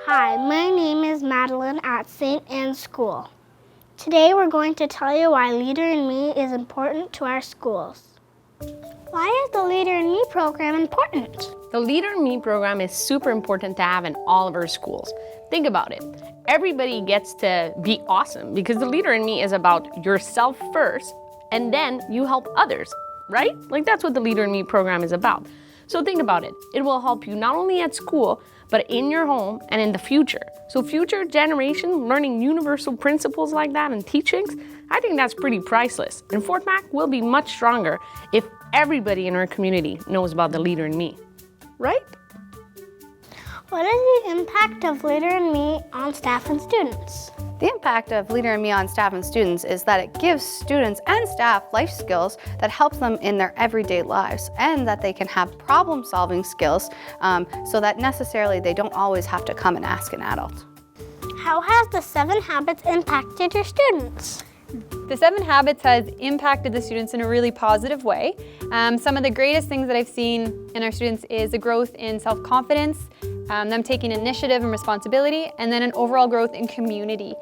Hi, my name is Madeline at St. Anne's School. Today we're going to tell you why Leader in Me is important to our schools. Why is the Leader in Me program important? The Leader in Me program is super important to have in all of our schools. Think about it. Everybody gets to be awesome because the Leader in Me is about yourself first and then you help others, right? Like that's what the Leader in Me program is about. So think about it. It will help you not only at school, but in your home and in the future. So future generation learning universal principles like that and teachings, I think that's pretty priceless. And Fort Mac will be much stronger if everybody in our community knows about the Leader in Me, right? What is the impact of Leader in Me on staff and students? The impact of Leader in Me on staff and students is that it gives students and staff life skills that helps them in their everyday lives, and that they can have problem-solving skills so that necessarily they don't always have to come and ask an adult. How has the 7 Habits impacted your students? The 7 Habits has impacted the students in a really positive way. Some of the greatest things that I've seen in our students is a growth in self-confidence, them taking initiative and responsibility, and then an overall growth in community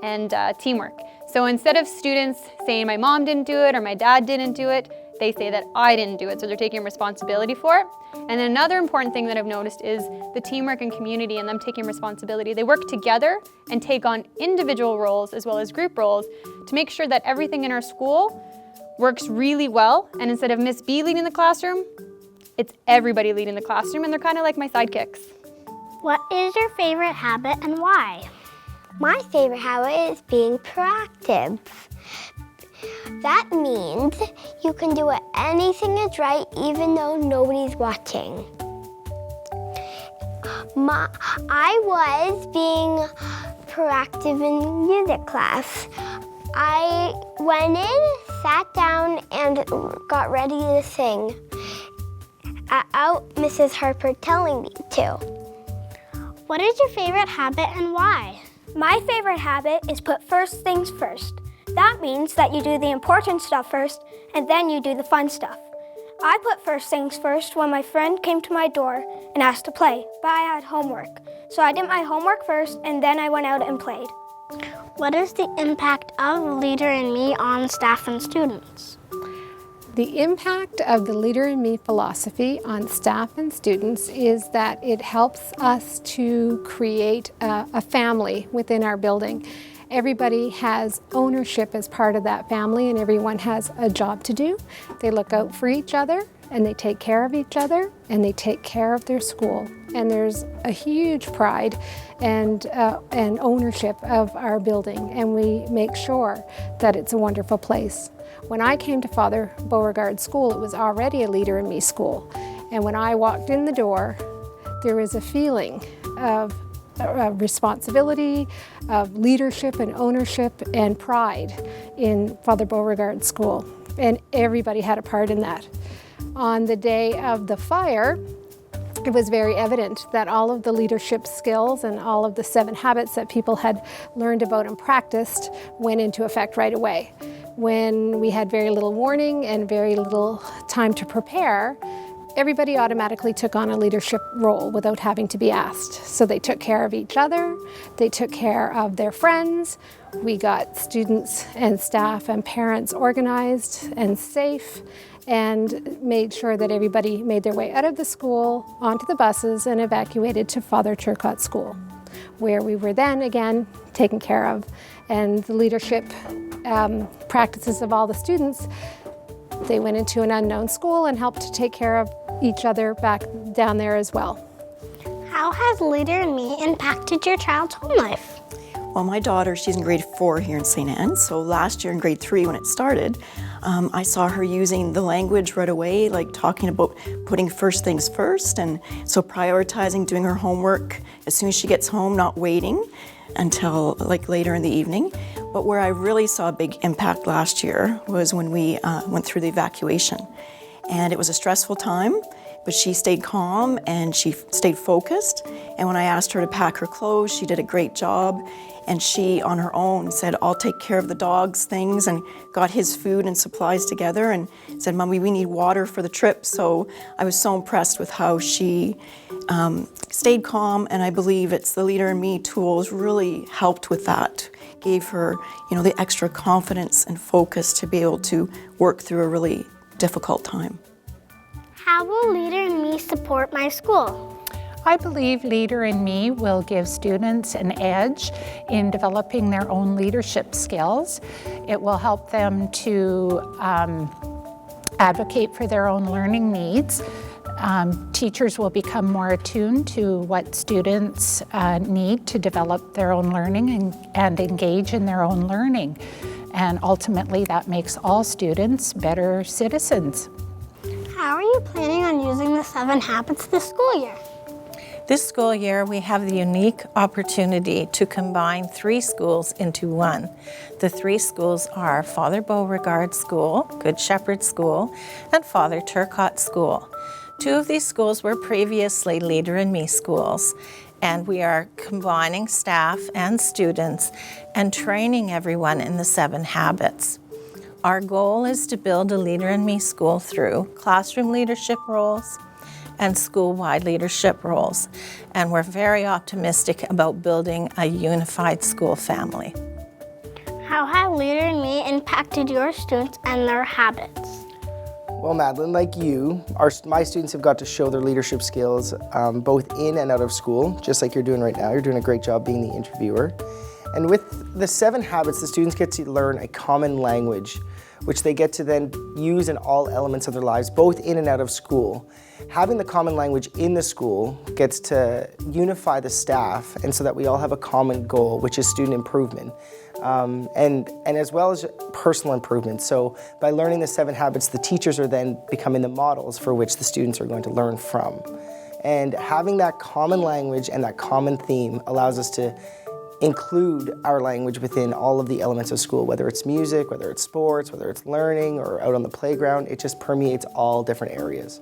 and teamwork. So instead of students saying my mom didn't do it or my dad didn't do it, they say that I didn't do it, so they're taking responsibility for it. And then another important thing that I've noticed is the teamwork and community and them taking responsibility. They work together and take on individual roles as well as group roles to make sure that everything in our school works really well. And instead of Miss B leading the classroom, it's everybody leading the classroom, and they're kind of like my sidekicks. What is your favorite habit and why? My favorite habit is being proactive. That means you can do anything is right even though nobody's watching. I was being proactive in music class. I went in, sat down, and got ready to sing without Mrs. Harper telling me to. What is your favorite habit and why? My favorite habit is put first things first. That means that you do the important stuff first and then you do the fun stuff. I put first things first when my friend came to my door and asked to play, but I had homework. So I did my homework first and then I went out and played. What is the impact of Leader in Me on staff and students? The impact of the Leader in Me philosophy on staff and students is that it helps us to create a family within our building. Everybody has ownership as part of that family, and everyone has a job to do. They look out for each other, and they take care of each other, and they take care of their school. And there's a huge pride and ownership of our building, and we make sure that it's a wonderful place. When I came to Father Beauregard School, it was already a Leader in Me school. And when I walked in the door, there was a feeling of responsibility, of leadership and ownership and pride in Father Beauregard School. And everybody had a part in that. On the day of the fire, it was very evident that all of the leadership skills and all of the 7 habits that people had learned about and practiced went into effect right away. When we had very little warning and very little time to prepare, everybody automatically took on a leadership role without having to be asked. So they took care of each other, they took care of their friends. We got students and staff and parents organized and safe, and made sure that everybody made their way out of the school, onto the buses, and evacuated to Father Turcott School, where we were then again taken care of. And the leadership practices of all the students, they went into an unknown school and helped to take care of each other back down there as well. How has Leader in Me impacted your child's home life? Well, my daughter, she's in grade 4 here in St. Anne's, so last year in grade 3 when it started, I saw her using the language right away, like talking about putting first things first, and so prioritizing doing her homework as soon as she gets home, not waiting until like later in the evening. But where I really saw a big impact last year was when we went through the evacuation. And it was a stressful time but she stayed calm and she stayed focused. And when I asked her to pack her clothes, she did a great job. And she, on her own, said, I'll take care of the dog's things, and got his food and supplies together and said, Mommy, we need water for the trip. So I was so impressed with how she stayed calm, and I believe it's the Leader in Me tools really helped with that. Gave her, the extra confidence and focus to be able to work through a really difficult time. How will Leader in Me support my school? I believe Leader in Me will give students an edge in developing their own leadership skills. It will help them to advocate for their own learning needs. Teachers will become more attuned to what students need to develop their own learning and engage in their own learning. And ultimately, that makes all students better citizens. How are you planning on using the 7 habits this school year? This school year, we have the unique opportunity to combine 3 schools into one. The 3 schools are Father Beauregard School, Good Shepherd School, and Father Turcotte School. 2 of these schools were previously Leader in Me schools, and we are combining staff and students and training everyone in the 7 habits. Our goal is to build a Leader in Me school through classroom leadership roles and school-wide leadership roles, and we're very optimistic about building a unified school family. How have Leader in Me impacted your students and their habits? Well, Madeline, like you, my students have got to show their leadership skills both in and out of school, just like you're doing right now. You're doing a great job being the interviewer. And with the 7 habits, the students get to learn a common language, which they get to then use in all elements of their lives, both in and out of school. Having the common language in the school gets to unify the staff, and so that we all have a common goal, which is student improvement, and as well as personal improvement. So by learning the 7 habits, the teachers are then becoming the models for which the students are going to learn from. And having that common language and that common theme allows us to include our language within all of the elements of school, whether it's music, whether it's sports, whether it's learning, or out on the playground. It just permeates all different areas.